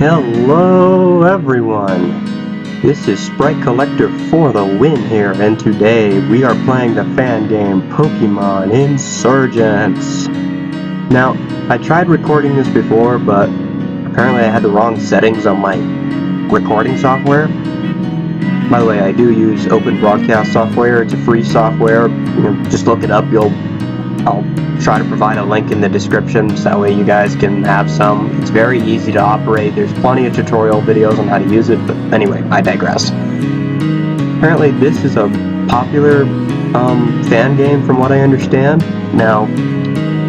Hello everyone! This is Sprite Collector for the win here, and today we are playing the fan game Pokemon Insurgence. Now, I tried recording this before, but apparently I had the wrong settings on my recording software. By the way, I do use Open Broadcast software. It's a free software. Just look it up. I'll try to provide a link in the description so that way you guys can have some. It's very easy to operate. There's plenty of tutorial videos on how to use it, but anyway, I digress. Apparently this is a popular fan game from what I understand. Now,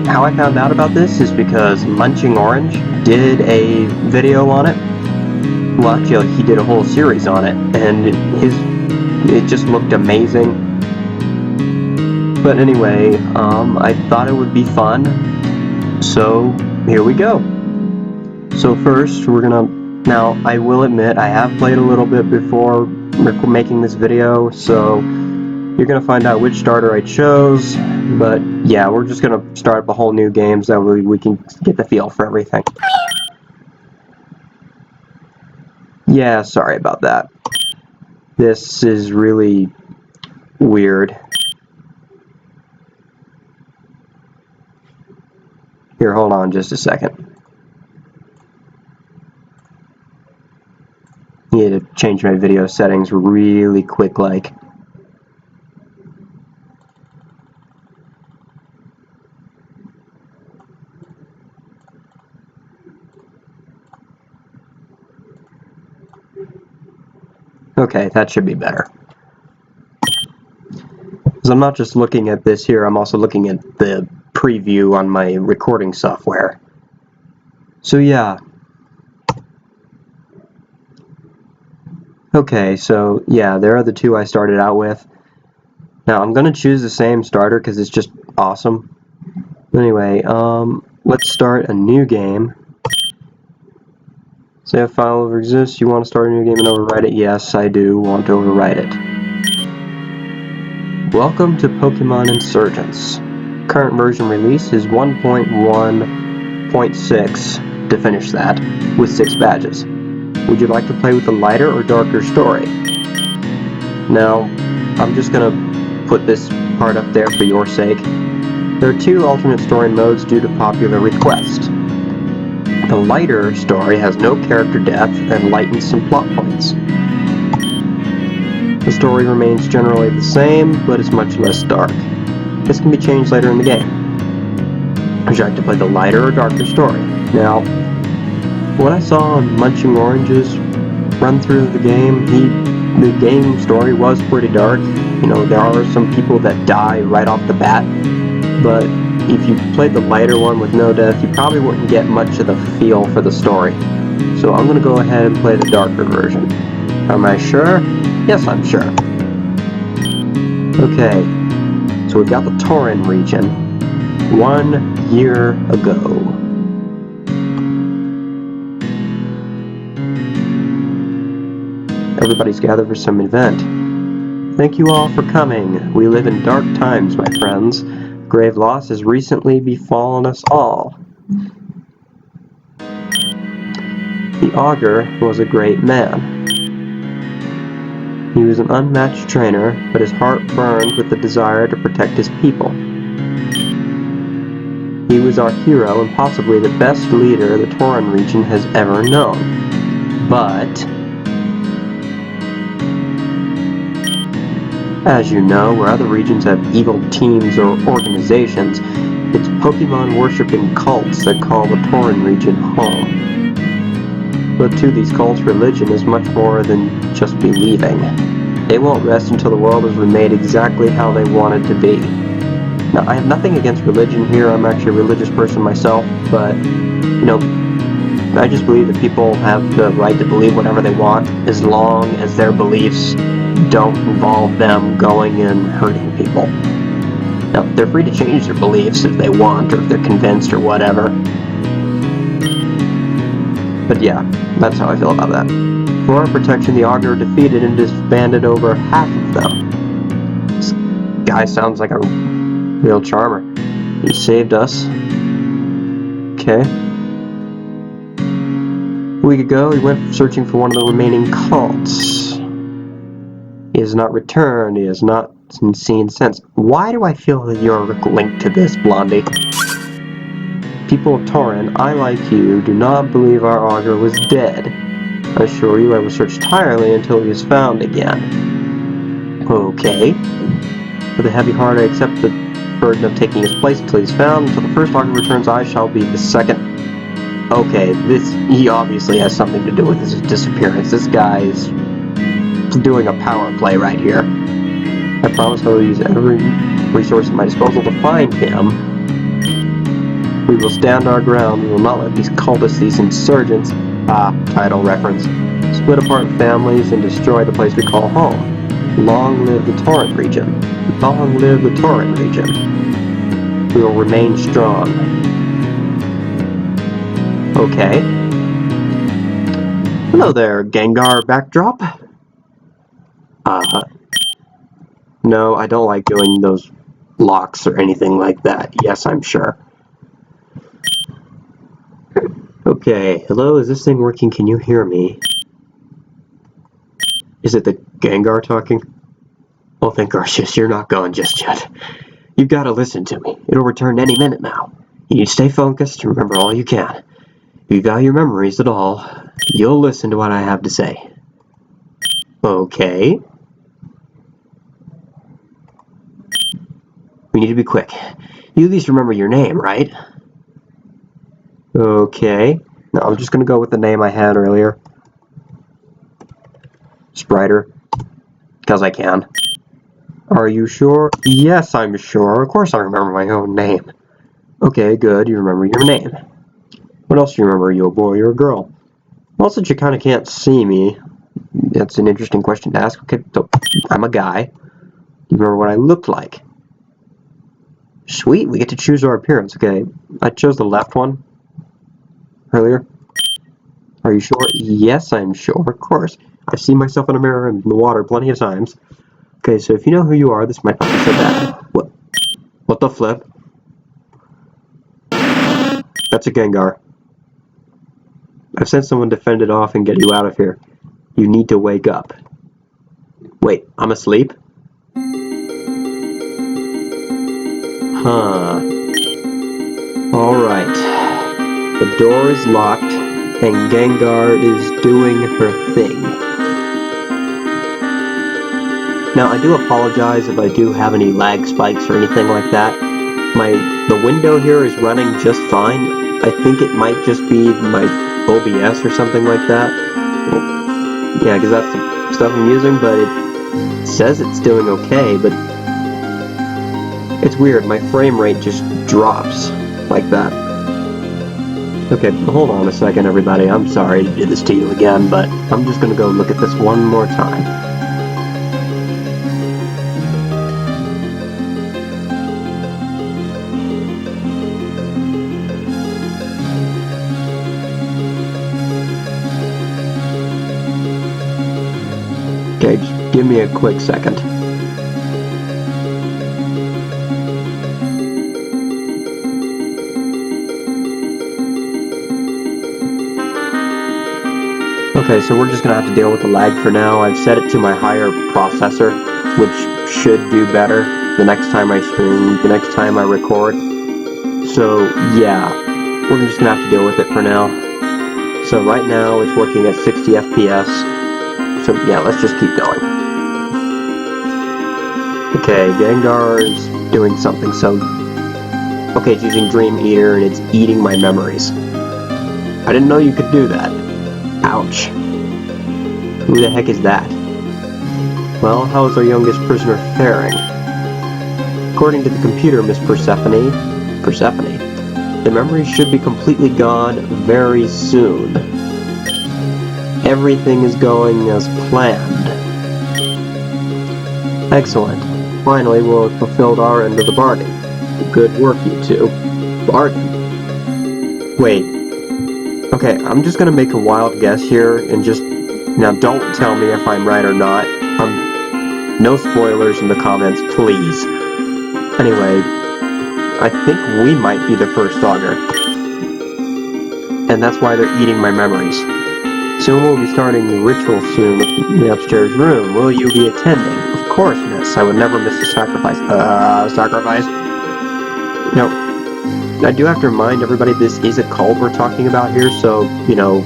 how I found out about this is because MunchingOrange did a video on it. Well, actually, he did a whole series on it, and it just looked amazing. But anyway, I thought it would be fun, so here we go. So first, now I will admit, I have played a little bit before making this video, so you're gonna find out which starter I chose, but yeah, we're just gonna start up a whole new game so that we can get the feel for everything. Yeah, sorry about that. This is really weird. Here, hold on just a second. Need to change my video settings really quick like. Okay, that should be better. Because I'm not just looking at this here, I'm also looking at the preview on my recording software. So yeah. Okay, so yeah, there are the two I started out with. Now I'm going to choose the same starter because it's just awesome. Anyway, let's start a new game. Say a file ever exists, you want to start a new game and overwrite it? Yes, I do want to overwrite it. Welcome to Pokemon Insurgence. Current version release is 1.1.6 to finish that, with 6 badges. Would you like to play with a lighter or darker story? Now, I'm just going to put this part up there for your sake. There are 2 alternate story modes due to popular request. The lighter story has no character depth and lightens some plot points. The story remains generally the same, but is much less dark. This can be changed later in the game. Would you like to play the lighter or darker story? Now, what I saw on MunchingOrange's run through of the game, the game story was pretty dark. You know, there are some people that die right off the bat, but if you played the lighter one with no death, you probably wouldn't get much of the feel for the story. So I'm going to go ahead and play the darker version. Am I sure? Yes, I'm sure. Okay, so we've got the Torren Region. 1 year ago. Everybody's gathered for some event. Thank you all for coming. We live in dark times, my friends. Grave loss has recently befallen us all. The Augur was a great man. He was an unmatched trainer, but his heart burned with the desire to protect his people. He was our hero and possibly the best leader the Torren region has ever known. But, as you know, where other regions have evil teams or organizations, it's Pokemon-worshipping cults that call the Torren region home. But to these cults, religion is much more than just believing. They won't rest until the world is remade exactly how they want it to be. Now, I have nothing against religion here. I'm actually a religious person myself, but, you know, I just believe that people have the right to believe whatever they want as long as their beliefs don't involve them going and hurting people. Now, they're free to change their beliefs if they want, or if they're convinced or whatever. But yeah, that's how I feel about that. For our protection, the Augur defeated and disbanded over half of them. This guy sounds like a real charmer. He saved us. Okay. A week ago, he went searching for one of the remaining cults. He has not returned. He has not been seen since. Why do I feel that you're linked to this, Blondie? People of Torren, I, like you, do not believe our augur was dead. I assure you I will search tirelessly until he is found again. Okay. With a heavy heart, I accept the burden of taking his place until he's found. Until the first augur returns, I shall be the second. Okay, he obviously has something to do with his disappearance. This guy is doing a power play right here. I promise I will use every resource at my disposal to find him. We will stand our ground. We will not let these cultists, these insurgents, title reference, split apart families and destroy the place we call home. Long live the Torren Region. Long live the Torren Region. We will remain strong. Okay. Hello there, Gengar backdrop. No, I don't like doing those locks or anything like that. Yes, I'm sure. Okay, hello, is this thing working? Can you hear me? Is it the Gengar talking? Oh, thank gracious, you're not gone just yet. You've got to listen to me. It'll return any minute now. You need to stay focused and remember all you can. If you value your memories at all, you'll listen to what I have to say. Okay. We need to be quick. You at least remember your name, right? Okay. No, I'm just going to go with the name I had earlier. Spriter. Because I can. Are you sure? Yes, I'm sure. Of course I remember my own name. Okay, good. You remember your name. What else do you remember? Are you a boy or a girl? Well, since you kind of can't see me, that's an interesting question to ask. Okay, so I'm a guy. Do you remember what I looked like? Sweet, we get to choose our appearance. Okay, I chose the left one earlier. Are you sure? Yes, I'm sure. Of course. I've seen myself in a mirror in the water plenty of times. Okay, so if you know who you are, this might not be so bad. What the flip? That's a Gengar. I've sent someone to fend it off and get you out of here. You need to wake up. Wait, I'm asleep? Huh. Alright. The door is locked, and Gengar is doing her thing. Now, I do apologize if I do have any lag spikes or anything like that. The window here is running just fine. I think it might just be my OBS or something like that. Well, yeah, because that's the stuff I'm using, but it says it's doing okay, but it's weird. My frame rate just drops like that. Okay, hold on a second, everybody. I'm sorry to do this to you again, but I'm just going to go look at this one more time. Okay, just give me a quick second. Okay, so we're just going to have to deal with the lag for now. I've set it to my higher processor, which should do better the next time I stream, the next time I record. So, yeah, we're just going to have to deal with it for now. So right now it's working at 60 FPS. So yeah, let's just keep going. Okay, Gengar is doing something, so... Okay, it's using Dream Eater and it's eating my memories. I didn't know you could do that. Ouch. Who the heck is that? Well, how is our youngest prisoner faring? According to the computer, Miss Persephone, the memories should be completely gone very soon. Everything is going as planned. Excellent. Finally, we'll have fulfilled our end of the bargain. Good work, you two. Bargain. Wait. Okay, I'm just gonna make a wild guess here and just... Now, don't tell me if I'm right or not. No spoilers in the comments, please. Anyway, I think we might be the first augur. And that's why they're eating my memories. Soon we'll be starting the ritual soon in the upstairs room. Will you be attending? Of course, miss. I would never miss a sacrifice. Sacrifice? No. I do have to remind everybody this is a cult we're talking about here, so, you know,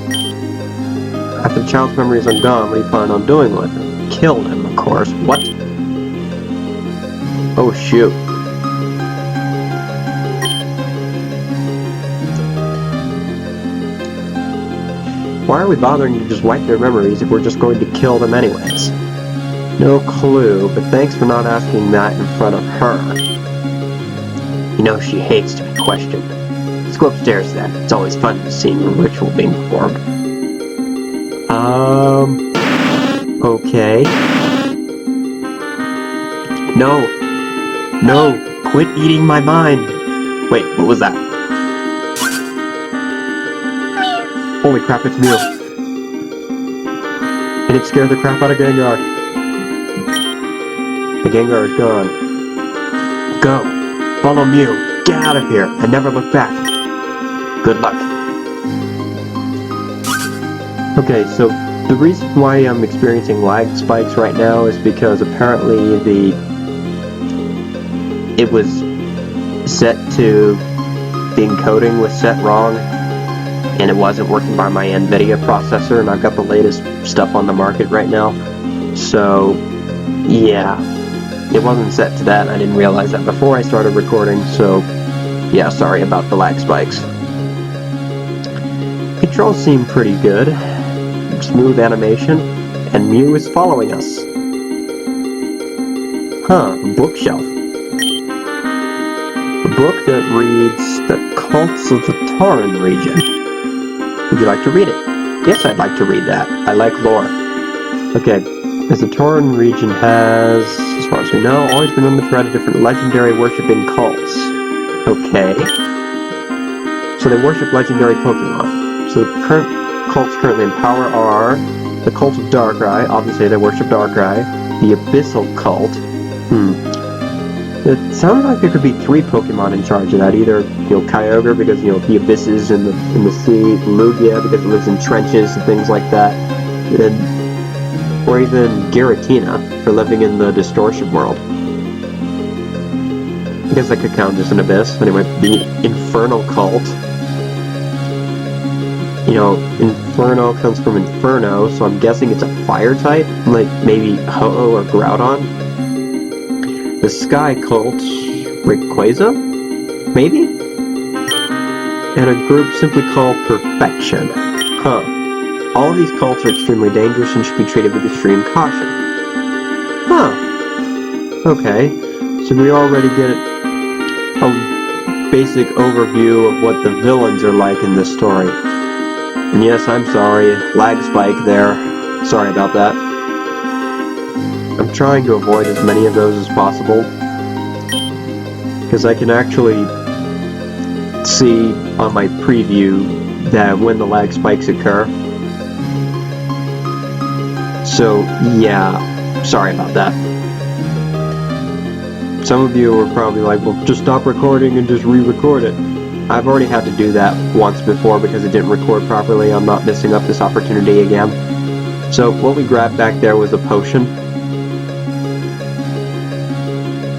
after the child's memories are gone, what do you plan on doing with him? Killed him, of course. What? Oh, shoot. Why are we bothering to just wipe their memories if we're just going to kill them anyways? No clue, but thanks for not asking that in front of her. You know she hates to be questioned. Let's go upstairs then. It's always fun to see a ritual being performed. Okay. No. No, quit eating my mind. Wait, what was that? Holy crap, it's Mew. And it scared the crap out of Gengar. The Gengar is gone. Go. Follow Mew. Get out of here and never look back. Good luck. Okay, so the reason why I'm experiencing lag spikes right now is because apparently it was set to, the encoding was set wrong, and it wasn't working by my NVIDIA processor, and I've got the latest stuff on the market right now. So, yeah, it wasn't set to that, and I didn't realize that before I started recording, so, yeah, sorry about the lag spikes. Controls seem pretty good. Smooth animation, and Mew is following us. Huh, bookshelf. A book that reads The Cults of the Torren Region. Would you like to read it? Yes, I'd like to read that. I like lore. Okay, as the Torren region has, as far as we know, always been on the thread of different legendary worshipping cults. Okay. So they worship legendary Pokemon. So the current cults currently in power are the Cult of Darkrai, obviously they worship Darkrai, the Abyssal Cult. It sounds like there could be 3 Pokemon in charge of that, either, Kyogre, because, the abyss is in the sea, Lugia, because it lives in trenches and things like that, or even Giratina, for living in the distortion world. I guess that could count as an abyss. Anyway, the Infernal Cult. Inferno comes from Inferno, so I'm guessing it's a fire type, like maybe Ho-Oh or Groudon. The Sky Cult, Rayquaza? Maybe? And a group simply called Perfection. Huh. All of these cults are extremely dangerous and should be treated with extreme caution. Huh. Okay. So we already get a basic overview of what the villains are like in this story. And yes, I'm sorry, lag spike there. Sorry about that. I'm trying to avoid as many of those as possible, because I can actually see on my preview that when the lag spikes occur. So, yeah, sorry about that. Some of you are probably like, well, just stop recording and just re-record it. I've already had to do that once before because it didn't record properly. I'm not missing up this opportunity again. So what we grabbed back there was a potion.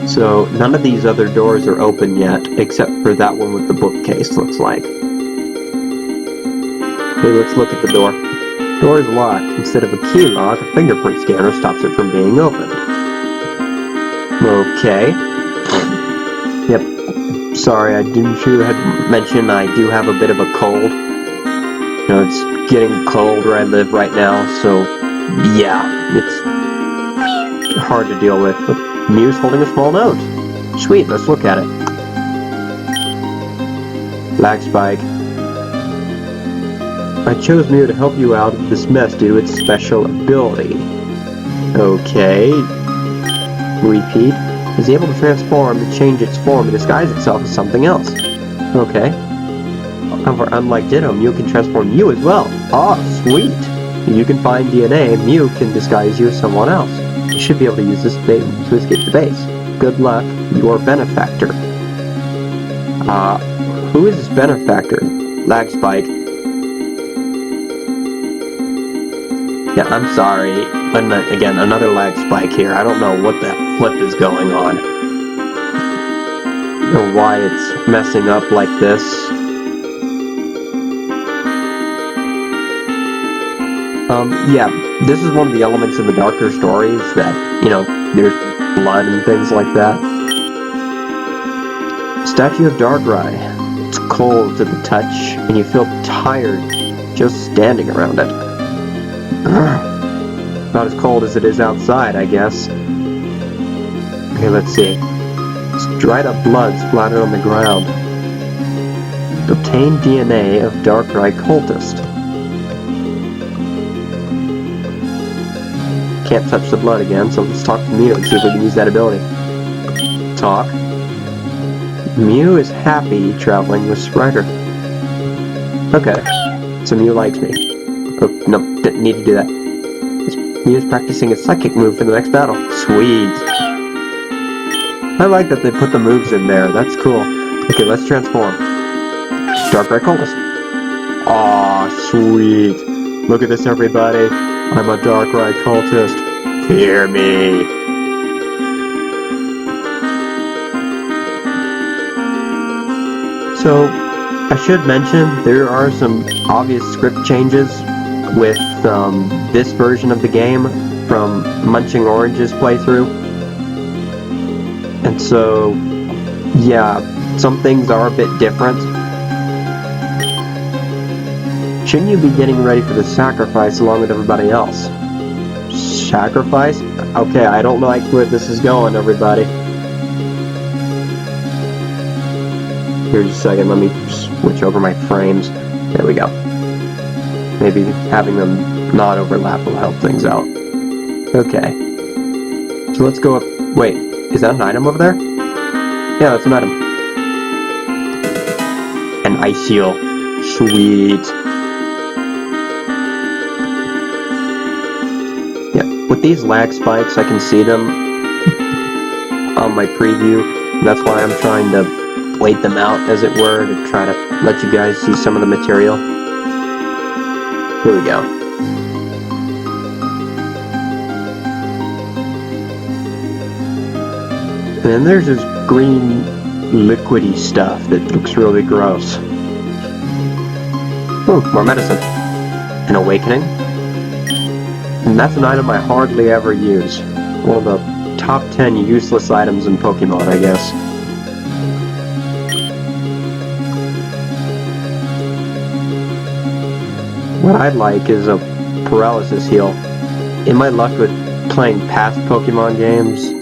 So none of these other doors are open yet, except for that one with the bookcase, looks like. Okay, let's look at the door. The door is locked. Instead of a key lock, a fingerprint scanner stops it from being opened. Okay. Yep. Sorry, I didn't sure had mentioned I do have a bit of a cold. It's getting cold where I live right now, so yeah, it's hard to deal with. But Mew's holding a small note. Sweet, let's look at it. Lag spike. I chose Mew to help you out of this mess due to its special ability. Okay. Repeat. Is able to transform and change its form and disguise itself as something else. Okay. However, unlike Ditto, Mew can transform you as well. Ah, sweet! You can find DNA, and Mew can disguise you as someone else. You should be able to use this bait to escape the base. Good luck, your benefactor. Who is this benefactor? Lag spike. Yeah, I'm sorry. And again, another lag spike here. I don't know what the flip is going on. Or why it's messing up like this. Yeah, this is one of the elements in the darker stories that, you know, there's blood and things like that. Statue of Darkrai. It's cold to the touch, and you feel tired just standing around it. Not as cold as it is outside, I guess. Okay, let's see. It's dried up blood splattered on the ground. Obtain DNA of Darkrai cultist. Can't touch the blood again, so let's talk to Mew and see if we can use that ability. Talk. Mew is happy traveling with Strider. Okay, so Mew likes me. Oh, no, didn't need to do that. Mew is practicing his psychic move for the next battle. Sweet. I like that they put the moves in there. That's cool. Okay, let's transform. Darkrai cultist. Aw, sweet. Look at this, everybody. I'm a Darkrai cultist. Fear me. So, I should mention, there are some obvious script changes with this version of the game from MunchingOrange's playthrough. And so, yeah, some things are a bit different. Shouldn't you be getting ready for the sacrifice along with everybody else? Sacrifice? Okay, I don't like where this is going, everybody. Here, just a second, let me switch over my frames. There we go. Maybe having them not overlap will help things out. Okay. So let's go up. Wait, is that an item over there? Yeah, that's an item. An ice seal. Sweet. With these lag spikes, I can see them on my preview. And that's why I'm trying to wait them out, as it were, to try to let you guys see some of the material. Here we go. And then there's this green liquidy stuff that looks really gross. Oh, more medicine. An awakening. And that's an item I hardly ever use. One of the top 10 useless items in Pokemon, I guess. What I'd like is a paralysis heal. In my luck with playing past Pokemon games,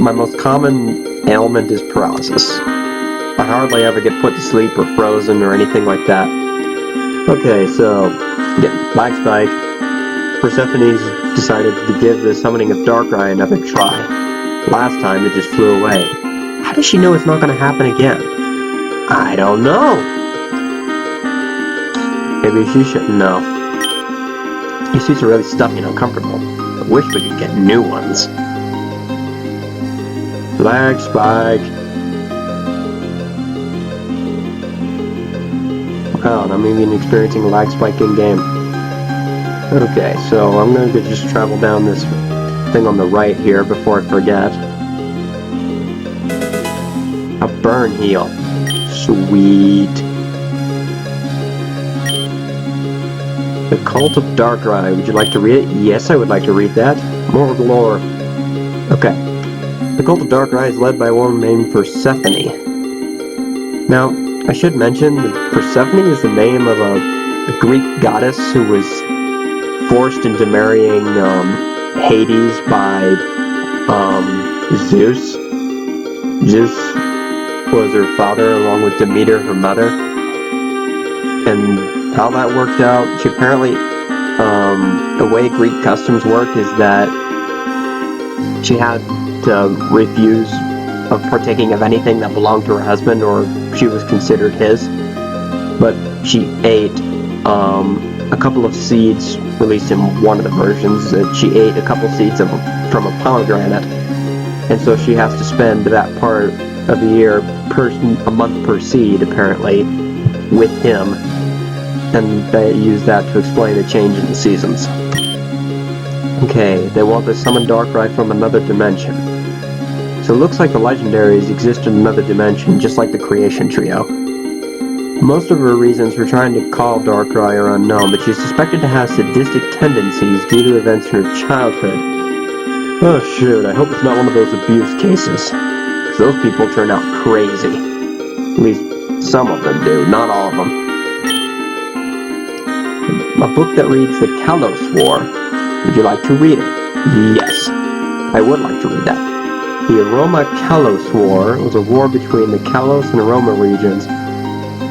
my most common ailment is paralysis. I hardly ever get put to sleep or frozen or anything like that. Okay, so, yeah, lag spike. Persephone's decided to give the summoning of Darkrai another try. Last time it just flew away. How does she know it's not going to happen again? I don't know. Maybe she shouldn't know. These suits are really stuffy and uncomfortable. I wish we could get new ones. Lag spike. Wow, and I'm even experiencing a lag spike in game. Okay, so I'm going to just travel down this thing on the right here before I forget. A burn heal. Sweet. The Cult of Darkrai. Would you like to read it? Yes, I would like to read that. More lore. Okay. The Cult of Darkrai is led by a woman named Persephone. Now, I should mention that Persephone is the name of a Greek goddess who was forced into marrying Hades by Zeus. Zeus was her father along with Demeter, her mother. And how that worked out, she apparently, the way Greek customs work is that she had to refuse of partaking of anything that belonged to her husband or she was considered his. But she ate a couple of seeds, released in one of the versions, that she ate a couple seeds from a pomegranate. And so she has to spend that part of the year, a month per seed, apparently, with him. and they use that to explain the change in the seasons. Okay, they want to summon Darkrai from another dimension. So it looks like the legendaries exist in another dimension, just like the creation trio. Most of her reasons for trying to call Darkrai are unknown, but she's suspected to have sadistic tendencies due to events in her childhood. Oh shoot, I hope it's not one of those abuse cases. Because those people turn out crazy. At least some of them do, not all of them. A book that reads The Kalos War. Would you like to read it? Yes, I would like to read that. The Aroma-Kalos War was a war between the Kalos and Aroma regions.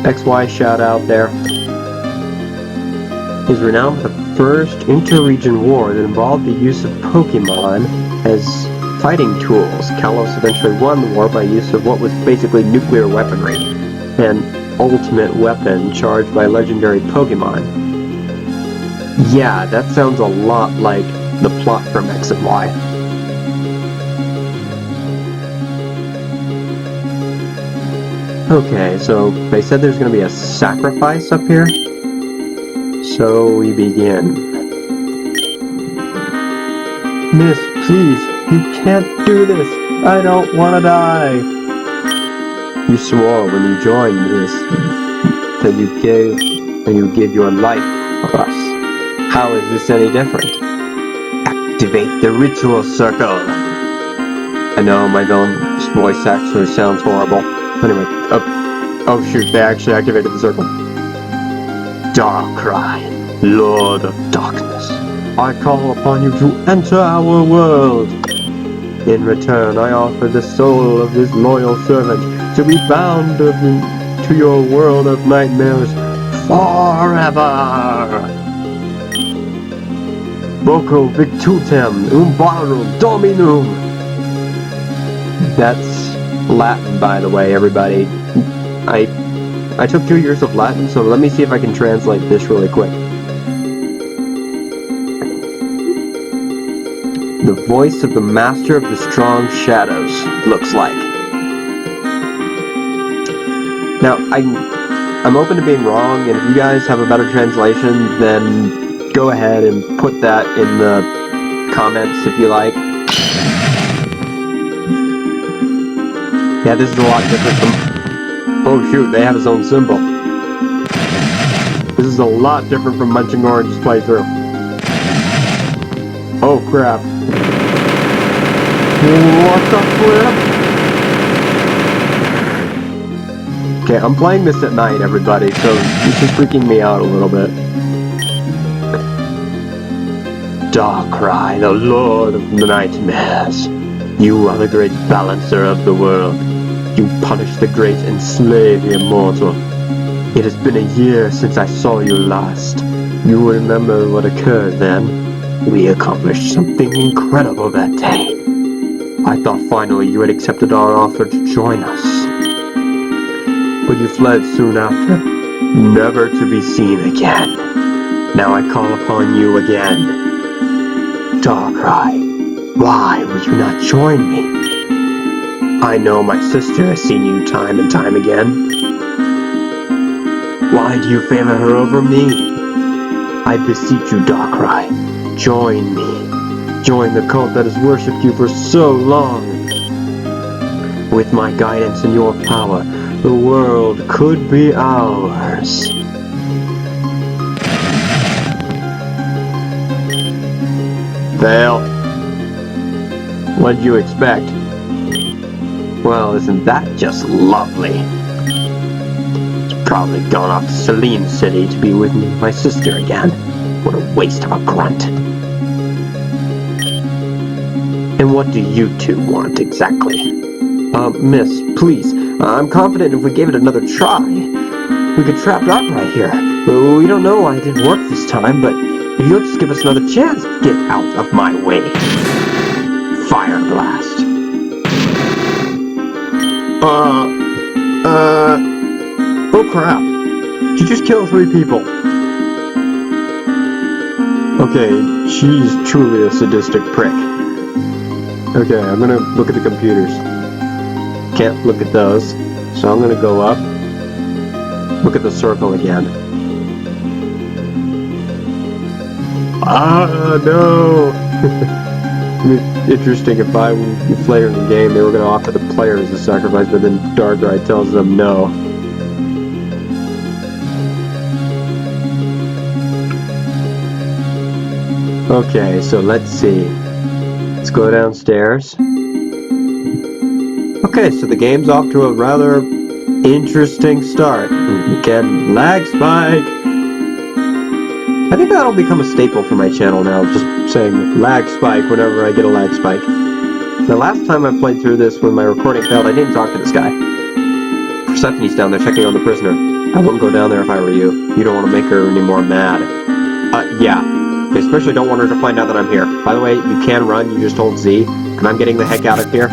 XY shout out there. Is renowned for the first inter-region war that involved the use of Pokemon as fighting tools. Kalos eventually won the war by use of what was basically nuclear weaponry, an ultimate weapon charged by legendary Pokemon. Yeah, that sounds a lot like the plot from X and Y. Okay, so they said there's going to be a sacrifice up here. So we begin. Miss, please, you can't do this. I don't want to die. You swore when you joined this that you give your life for us. How is this any different? Activate the ritual circle. I know my villain's voice actually sounds horrible. Anyway, oh shoot, they actually activated the circle. Darkrai, Lord of Darkness, I call upon you to enter our world. In return, I offer the soul of this loyal servant to be bound to your world of nightmares forever. Voco victutem umbarum dominum. That's Latin, by the way, everybody. I took 2 years of Latin, so let me see if I can translate this really quick. The voice of the master of the strong shadows, looks like. Now, I'm open to being wrong, and if you guys have a better translation, then go ahead and put that in the comments if you like. Yeah, this is a lot different from... Oh shoot, they have his own symbol. This is a lot different from MunchingOrange's playthrough. Oh crap. What the flip? Okay, I'm playing this at night, everybody, so this is freaking me out a little bit. Darkrai, the Lord of Nightmares. You are the great balancer of the world. You punish the great and slay the immortal. It has been a year since I saw you last. You will remember what occurred then. We accomplished something incredible that day. I thought finally you had accepted our offer to join us. But you fled soon after, never to be seen again. Now I call upon you again. Darkrai, why would you not join me? I know my sister has seen you time and time again. Why do you favor her over me? I beseech you, Darkrai, join me. Join the cult that has worshipped you for so long. With my guidance and your power, the world could be ours. Fail. What'd you expect? Well, isn't that just lovely? It's probably gone off to Selene City to be with my sister again. What a waste of a grunt. And what do you two want exactly? Miss, please, I'm confident if we gave it another try, we could trap Darkrai here. We don't know why it didn't work this time, but if you'll just give us another chance, get out of my way. Fire blast. Oh crap. Did you just kill 3 people? Okay, she's truly a sadistic prick. Okay, I'm gonna look at the computers. Can't look at those. So I'm gonna go up. Look at the circle again. Ah, no! Interesting if later in the game they were going to offer the players a sacrifice, but then Darkrai tells them no. Okay, so let's see. Let's go downstairs. Okay, so the game's off to a rather interesting start. Again, lag spike! I think that'll become a staple for my channel now, just saying lag spike whenever I get a lag spike. The last time I played through this when my recording failed, I didn't talk to this guy. Persephone's down there checking on the prisoner. I wouldn't go down there if I were you. You don't want to make her any more mad. Yeah. I especially don't want her to find out that I'm here. By the way, you can run, you just hold Z, and I'm getting the heck out of here.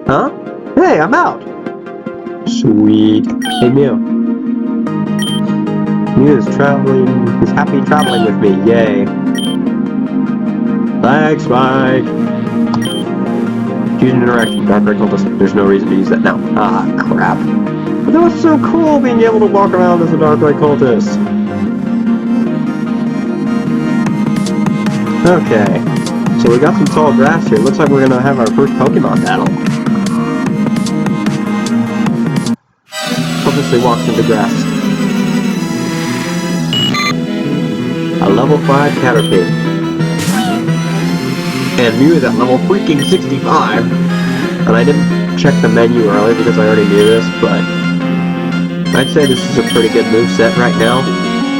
Huh? Hey, I'm out! Sweet. Hey, Mew. Mew is happy traveling with me, yay. Lag spike! Use an interaction, Darkrai Cultist. There's no reason to use that now. Ah, crap. But that was so cool being able to walk around as a Darkrai Cultist. Okay, so we got some tall grass here. Looks like we're gonna have our first Pokemon battle. Obviously walks into grass. A level 5 Caterpie. And Mew is at level freaking 65. And I didn't check the menu earlier because I already knew this, but I'd say this is a pretty good moveset right now.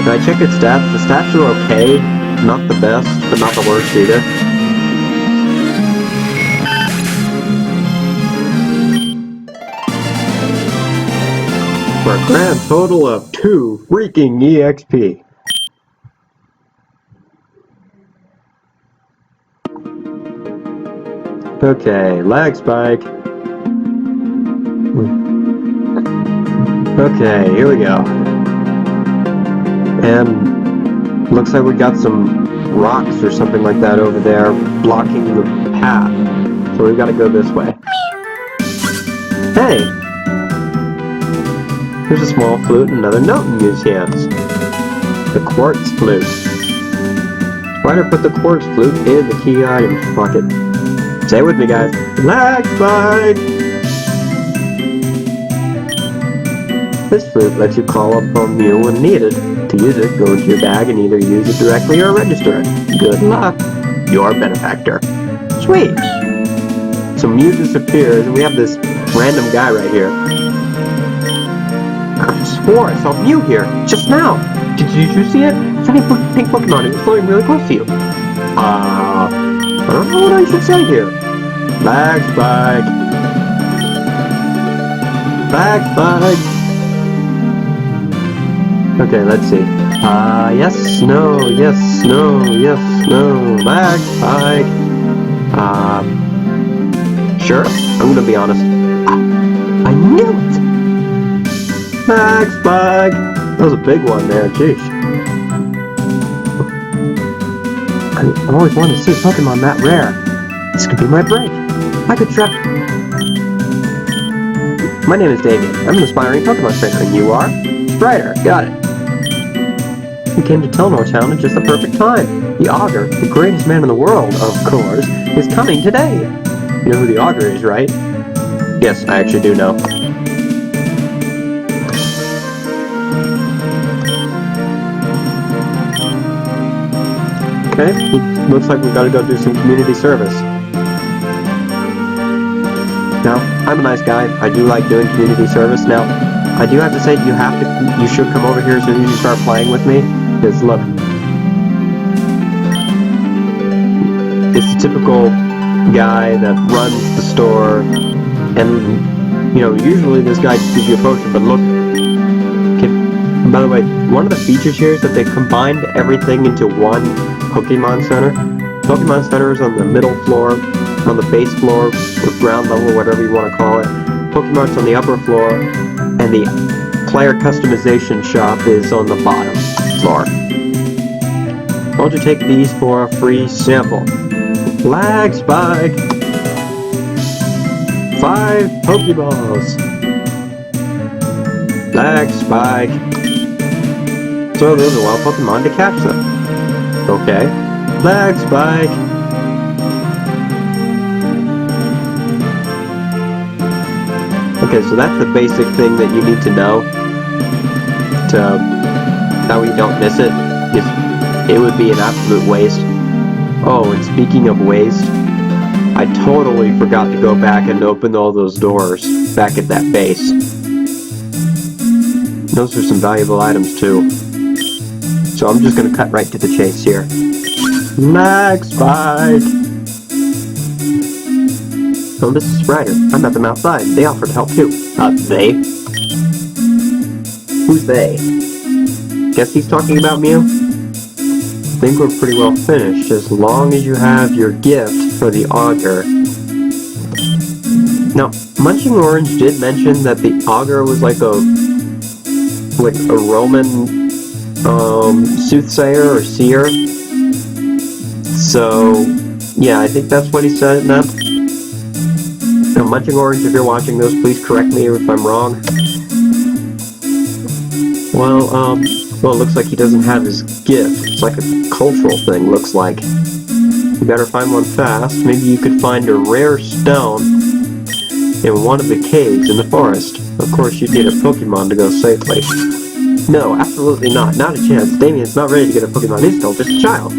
If I check its stats, the stats are okay. Not the best, but not the worst either. For a grand total of 2 freaking EXP. Okay, lag spike. Okay, here we go. And looks like we got some rocks or something like that over there blocking the path. So we've got to go this way. Hey! Here's a small flute and another note in Mew's hands. The quartz flute. Spider put the quartz flute in the key item pocket. Say it with me, guys. Lag spike! This flute lets you call upon Mew when needed. To use it, go into your bag and either use it directly or register it. Good luck, your benefactor. Sweet! So Mew disappears, and we have this random guy right here. I swore I saw Mew here, just now! Did you see it? Shiny pink Pokemon, it was floating really close to you. I don't know what I should say here. Lag spike! Lag spike! Okay, let's see. Yes, no, yes, no, yes, no, lag spike. Sure, I'm gonna be honest. I knew it! Lag spike! That was a big one there, jeez. I've always wanted to see a Pokemon that rare. This could be my break. I could try. My name is Damien. I'm an aspiring Pokemon trainer, and you are? Strider, got it. We came to Telnor Town at just the perfect time. The Augur, the greatest man in the world, of course, is coming today. You know who the Augur is, right? Yes, I actually do know. Okay, looks like we've got to go do some community service. Now, I'm a nice guy. I do like doing community service. Now, I do have to say you should come over here as soon as you start playing with me. Because look, it's the typical guy that runs the store, and you know, usually this guy just gives you a potion, but look, by the way, one of the features here is that they combined everything into one Pokemon Center. Pokemon Center is on the middle floor, on the base floor, or ground level, whatever you want to call it. Pokemon's on the upper floor, and the player customization shop is on the bottom floor. Why don't you take these for a free sample? Lag spike! 5 Pokeballs! Lag spike! Throw those a wild Pokemon to catch them. Okay. Lag spike! Okay, so that's the basic thing that you need to know to how you don't miss it, because it would be an absolute waste. Oh, and speaking of waste, I totally forgot to go back and open all those doors back at that base. Those are some valuable items too. So I'm just gonna cut right to the chase here. Lag spike! Oh, this is Ryder. I met them outside. They offered to help too. They? Who's they? Guess he's talking about Mew? I think we're pretty well finished, as long as you have your gift for the augur. Now, MunchingOrange did mention that the augur was like a Roman soothsayer or seer. So, yeah, I think that's what he said in that. Now, MunchingOrange, if you're watching this, please correct me if I'm wrong. Well, it looks like he doesn't have his gift. It's like a cultural thing, looks like. You better find one fast. Maybe you could find a rare stone in one of the caves in the forest. Of course, you'd need a Pokemon to go safely. No, absolutely not. Not a chance. Damien's not ready to get a Pokemon. He's still just a child.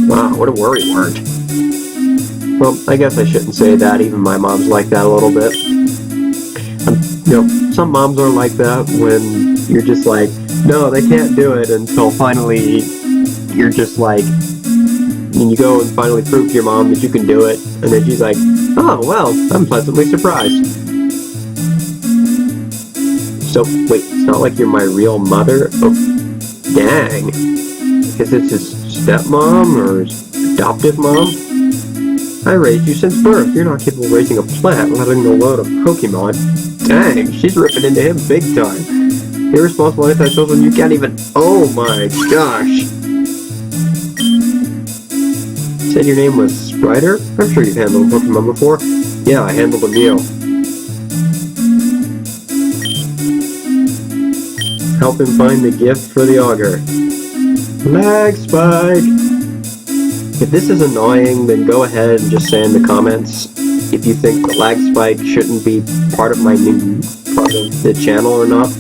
Wow, what a worry word. Well, I guess I shouldn't say that. Even my mom's like that a little bit. You know, some moms are like that when you're just like, no, they can't do it, until finally you're just like, and you go and finally prove to your mom that you can do it, and then she's like, oh, well, I'm pleasantly surprised. So, wait, it's not like you're my real mother? Oh, dang. Is it his stepmom or his adoptive mom? I raised you since birth. You're not capable of raising a plant, letting alone a Pokemon. Dang, she's ripping into him big time. Irresponsible anti-social, you can't even... Oh my gosh. You said your name was Strider? I'm sure you've handled a Pokemon before. Yeah, I handled a Mew. Help him find the gift for the augur. Lag spike! If this is annoying, then go ahead and just say in the comments if you think the lag spike shouldn't be part of my new part of the channel or not.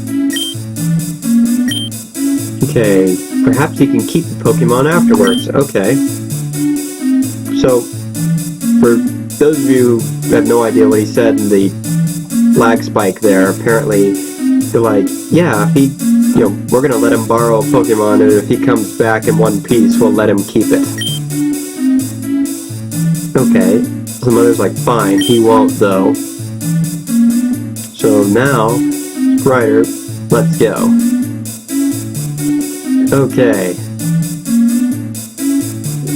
Okay, perhaps he can keep the Pokemon afterwards. Okay. So, for those of you who have no idea what he said in the lag spike there, apparently they're like, yeah, if he, you know, we're gonna let him borrow a Pokemon, and if he comes back in one piece, we'll let him keep it. Okay, so the mother's like, fine, he won't though. So now, Ryder, let's go. Okay.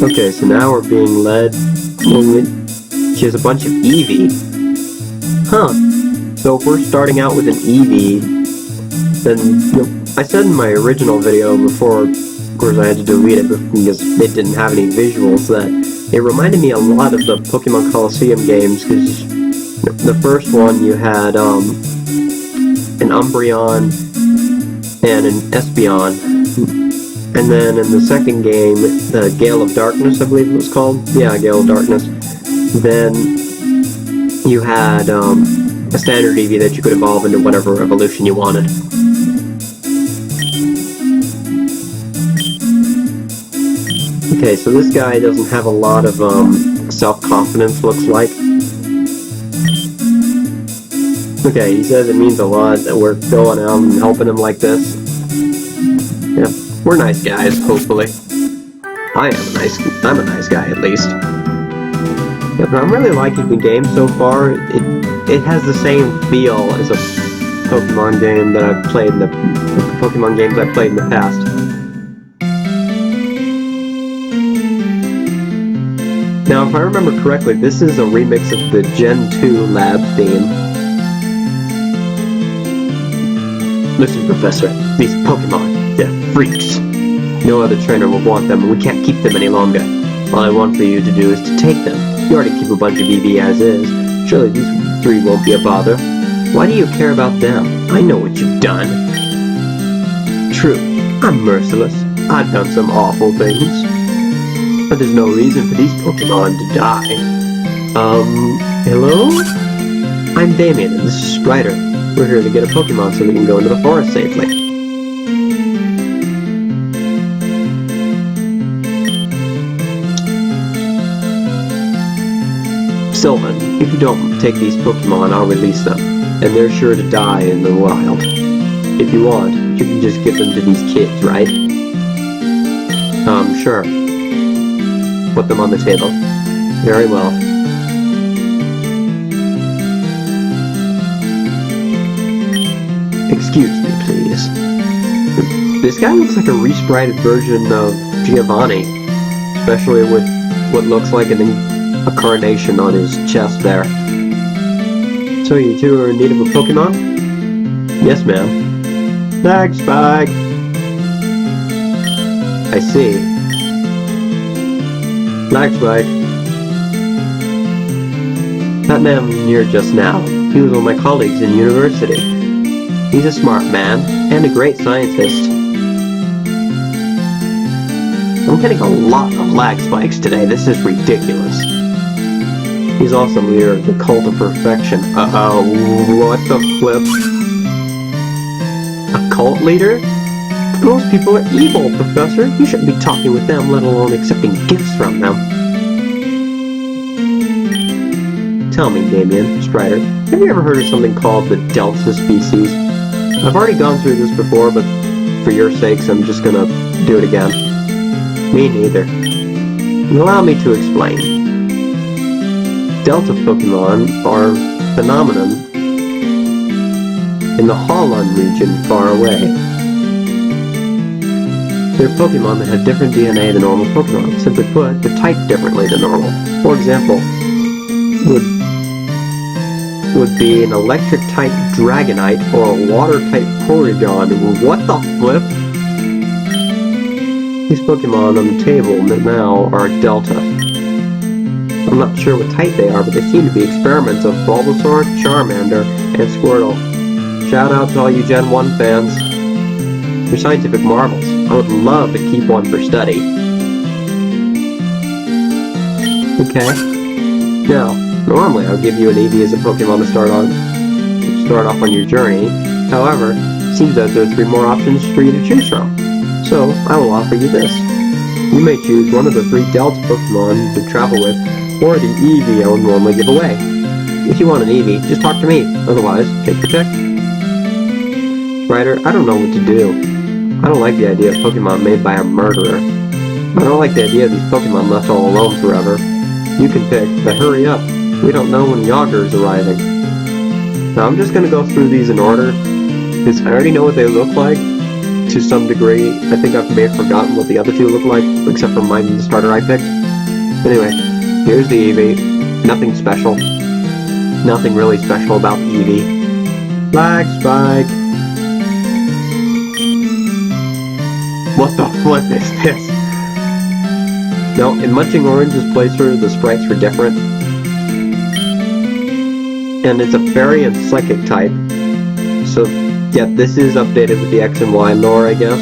Okay, so now we're being led. She has a bunch of Eevee. Huh. So if we're starting out with an Eevee, then, you know, I said in my original video before, of course I had to delete it because it didn't have any visuals, that it reminded me a lot of the Pokemon Coliseum games, because the first one you had an Umbreon and an Espeon, and then in the second game, the Gale of Darkness, I believe it was called. Yeah, Gale of Darkness. Then you had a standard Eevee that you could evolve into whatever evolution you wanted. Okay, so this guy doesn't have a lot of self-confidence, looks like. Okay, he says it means a lot that we're going out and helping him like this. Yeah, we're nice guys, hopefully. I'm a nice guy at least. Yeah, but I'm really liking the game so far. It has the same feel as a Pokemon game that I've played in the Pokemon games I've played in the past. Now, if I remember correctly, this is a remix of the Gen 2 lab theme. Listen, Professor, these Pokemon, they're freaks. No other trainer will want them, and we can't keep them any longer. All I want for you to do is to take them. You already keep a bunch of Eevee as is. Surely these three won't be a bother. Why do you care about them? I know what you've done. True, I'm merciless. I've done some awful things, but there's no reason for these Pokemon to die. Hello? I'm Damien, and this is Strider. We're here to get a Pokemon so we can go into the forest safely. Sylvan, if you don't take these Pokemon, I'll release them, and they're sure to die in the wild. If you want, you can just give them to these kids, right? Sure. Put them on the table. Very well. Excuse me, please. This guy looks like a resprited version of Giovanni, especially with what looks like a carnation on his chest there. So you two are in need of a Pokemon? Yes, ma'am. Thanks, bag. I see. Thanks, bag. That man here just now, he was one of my colleagues in university. He's a smart man, and a great scientist. I'm getting a lot of lag spikes today, this is ridiculous. He's also leader of the Cult of Perfection. What the flip? A cult leader? Those people are evil, Professor. You shouldn't be talking with them, let alone accepting gifts from them. Tell me, Damien, Strider, have you ever heard of something called the Delta species? I've already gone through this before, but for your sakes, I'm just gonna do it again. Me neither. Allow me to explain. Delta Pokemon are phenomenon in the Torren Region far away. They're Pokemon that have different DNA than normal Pokemon. Simply put, they're typed differently than normal. For example, would be an electric-type Dragonite or a water-type Porygon. What the flip? These Pokemon on the table now are Delta. I'm not sure what type they are, but they seem to be experiments of Bulbasaur, Charmander, and Squirtle. Shout out to all you Gen 1 fans. They're scientific marvels. I would love to keep one for study. Okay. Now, normally I would give you an Eevee as a Pokemon to start off on your journey. However, it seems that there are 3 more options for you to choose from. So, I will offer you this. You may choose one of the 3 Delta Pokemon to travel with, or the Eevee I would normally give away. If you want an Eevee, just talk to me. Otherwise, take your pick. Ryder, I don't know what to do. I don't like the idea of Pokemon made by a murderer. I don't like the idea of these Pokemon left all alone forever. You can pick, but hurry up. We don't know when Yager is arriving. Now I'm just going to go through these in order, because I already know what they look like, to some degree. I think I may have forgotten what the other 2 look like, except for mine and the starter I picked. Anyway, here's the Eevee. Nothing special. Nothing really special about Eevee. Lag spike. What the flip is this? Now, in MunchingOrange's playthrough, the sprites were different. And it's a fairy and psychic type. So, yeah, this is updated with the X and Y lore, I guess.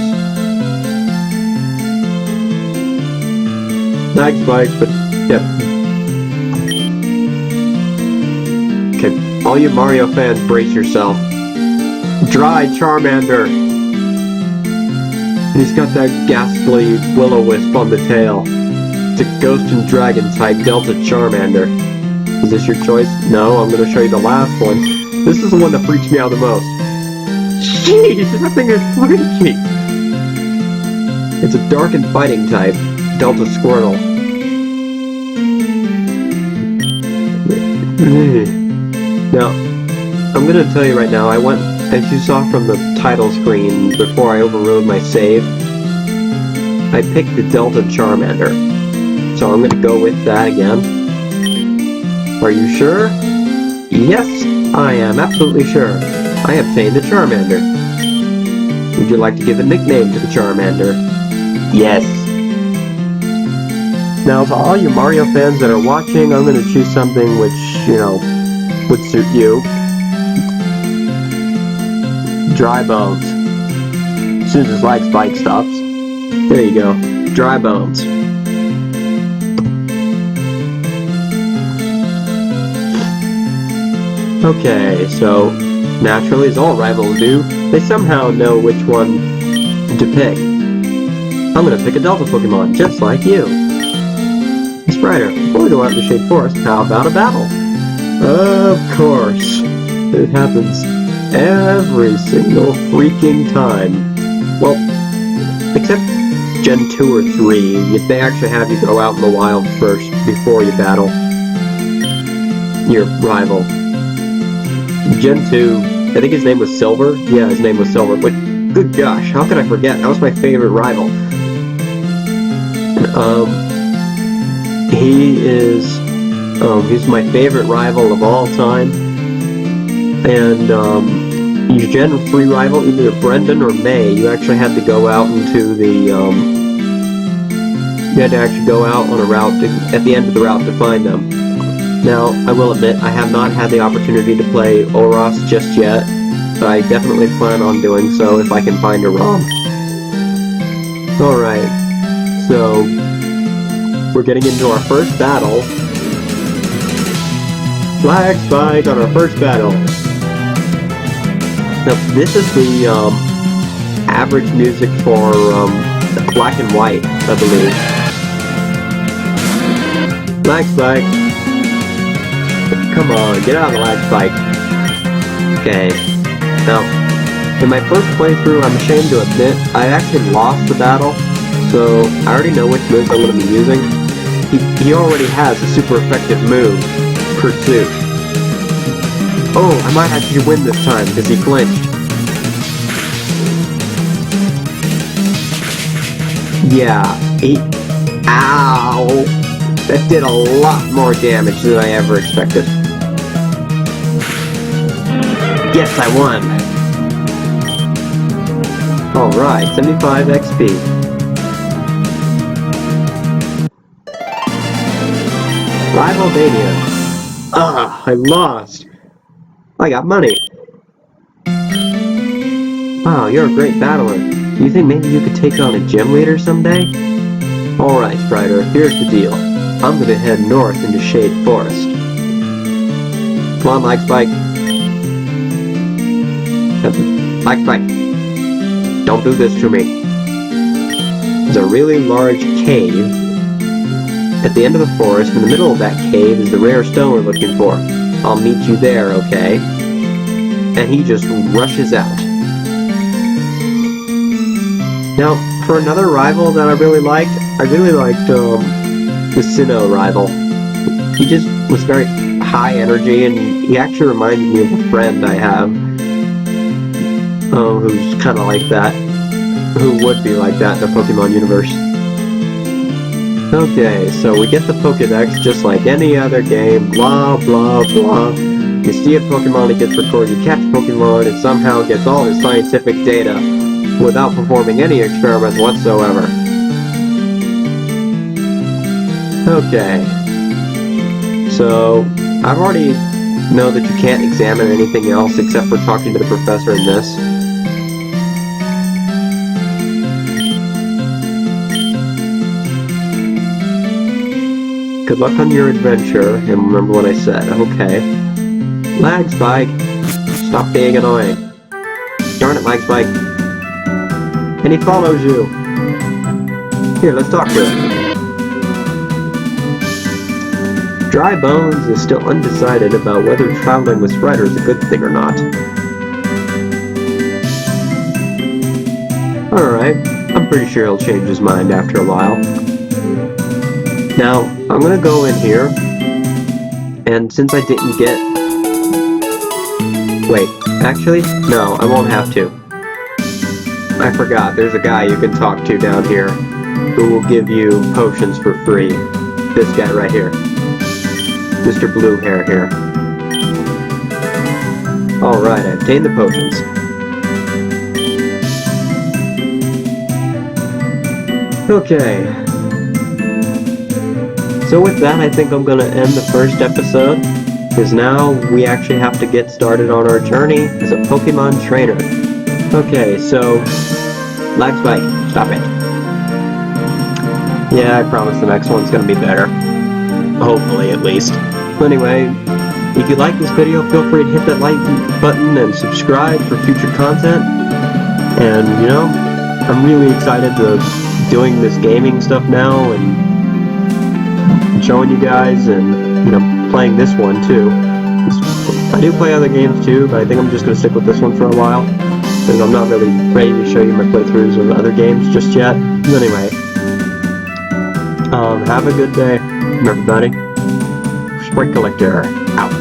Lag spike, but, yeah. Okay, all you Mario fans, brace yourself. Dry Charmander! And he's got that ghastly Will-O-Wisp on the tail. It's a Ghost and Dragon type Delta Charmander. Is this your choice? No, I'm going to show you the last one. This is the one that freaks me out the most. Jeez, that thing is freaky! It's a dark and fighting type Delta Squirtle. Now, I'm going to tell you right now, I went, as you saw from the title screen before I overrode my save, I picked the Delta Charmander. So I'm going to go with that again. Are you sure? Yes, I am absolutely sure. I obtained the Charmander. Would you like to give a nickname to the Charmander? Yes. Now, to all you Mario fans that are watching, I'm going to choose something which, you know, would suit you. Dry Bones. As soon as his lag spike stops. There you go. Dry bones. Okay, so naturally, as all rivals do, they somehow know which one to pick. I'm gonna pick a Delta Pokemon, just like you. Strider, before we go out in the Shade Forest, how about a battle? Of course. It happens every single freaking time. Well, except Gen 2 or 3, they actually have you go out in the wild first before you battle your rival. Gen 2, I think his name was Silver? Yeah, his name was Silver, but good gosh, how could I forget? That was my favorite rival. He's my favorite rival of all time. And, your Gen 3 rival, either Brendan or May, you actually had to go out into the, you had to actually go out on a route at the end of the route to find them. Now, I will admit, I have not had the opportunity to play Oros just yet, but I definitely plan on doing so if I can find a ROM. Alright, so we're getting into our first battle. Flag Spike on our first battle. Now, this is the average music for Black and White, I believe. Flag Spike. Come on, get out of the lag spike. Okay. Now, in my first playthrough, I'm ashamed to admit, I actually lost the battle, so I already know which moves I'm going to be using. He already has a super effective move, Pursuit. Oh, I might actually win this time, because he flinched. Yeah, ow! That did a lot more damage than I ever expected. Yes, I won! Alright, 75 XP. Rivalmania. I lost! I got money! Wow, you're a great battler. Do you think maybe you could take on a gym leader someday? Alright, Strider, here's the deal. I'm gonna head north into Shade Forest. Come on, Lag Spike. Lag Spike. Don't do this to me. There's a really large cave. At the end of the forest, in the middle of that cave, is the rare stone we're looking for. I'll meet you there, okay? And he just rushes out. Now, for another rival that I really liked the Sinnoh rival. He just was very high energy, and he actually reminded me of a friend I have, who's kind of like that, who would be like that in the Pokemon universe. Okay, so we get the Pokedex just like any other game, blah blah blah. You see a Pokemon, it gets recorded, you catch a Pokemon, it somehow gets all its scientific data without performing any experiments whatsoever. Okay, so I've already know that you can't examine anything else except for talking to the professor in this. Good luck on your adventure, and remember what I said, okay? Lag Spike! Stop being annoying. Darn it, Lag Spike. And he follows you. Here, let's talk to him. Dry Bones is still undecided about whether traveling with Strider is a good thing or not. Alright, I'm pretty sure he'll change his mind after a while. Now, I'm gonna go in here, and since I didn't get... Wait, actually, no, I won't have to. I forgot, there's a guy you can talk to down here who will give you potions for free. This guy right here. Mr. Blue Hair here. Alright, I obtained the potions. Okay. So with that, I think I'm gonna end the first episode, because now we actually have to get started on our journey as a Pokemon trainer. Okay, so... Lag Spike, stop it. Yeah, I promise the next one's gonna be better. Hopefully, at least. Anyway, if you like this video, feel free to hit that like button and subscribe for future content. And, you know, I'm really excited to doing this gaming stuff now and showing you guys and, you know, playing this one too. I do play other games too, but I think I'm just going to stick with this one for a while, because I'm not really ready to show you my playthroughs of other games just yet. But anyway, have a good day, everybody. Sprite Collector, out.